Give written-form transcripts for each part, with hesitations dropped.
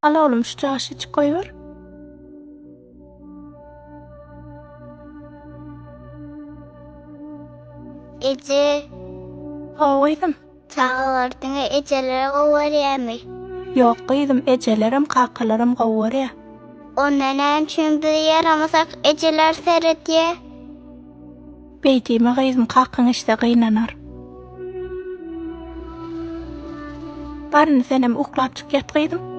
Al oğlum şu çaşı içip koyuver. Ece Koydum. çağırdığında ecelere kovar mi? Yok kıydım ecelerim kakılarım kovar ya. O nenen çünkü yaramasak eceler seyrediye. Beytiğime kıydım kakın işte kıynanar. Barını senem uklatıp yat kıydım.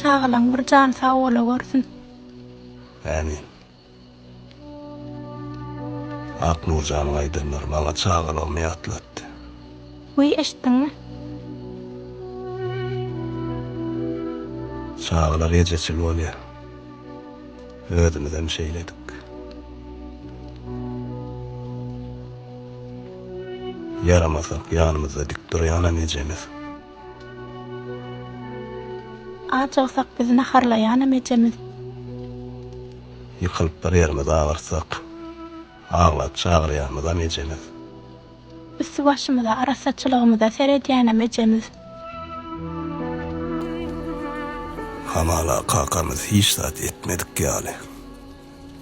Çağılan bir can sağ ola görsün. Amin. Ak Nurcan'ın aydınlar bana çağır olmaya atlattı. Uy eşittin mi? Çağırlar gecesi oluyor. Ödümüzden şeyledik. Yaramasak yanımızda dik duruyan annecemiz. Aç olsak bizi naharlayan emecemiz. Yıkılıp bir yerimize ağırsak. Ağlat çağıryanımız annecemiz. Üstü başımıza arasaçılığımıza seyrediyen emecemiz. Hamala kakamız hiç saat etmedik yani.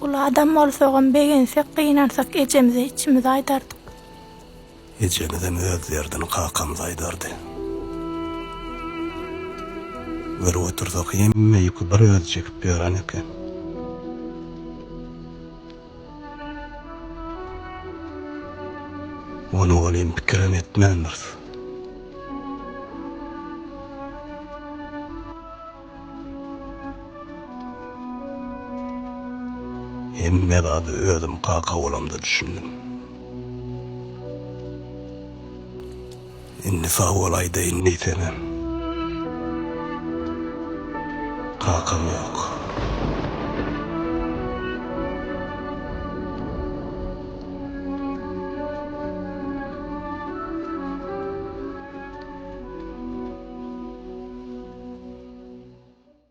Ula adam olsağın beğensek kıynarsak ecemize içimize aydardık. Ecemizden öz yerden kakamız aydardı. Bir otursak yemme yıkı bir öz çekip gören eken. Onu olayım pikirim etmendir. Emme adı özüm kaka olamda düşündüm. İnni sağ olaydı inni senem. Kakam yok.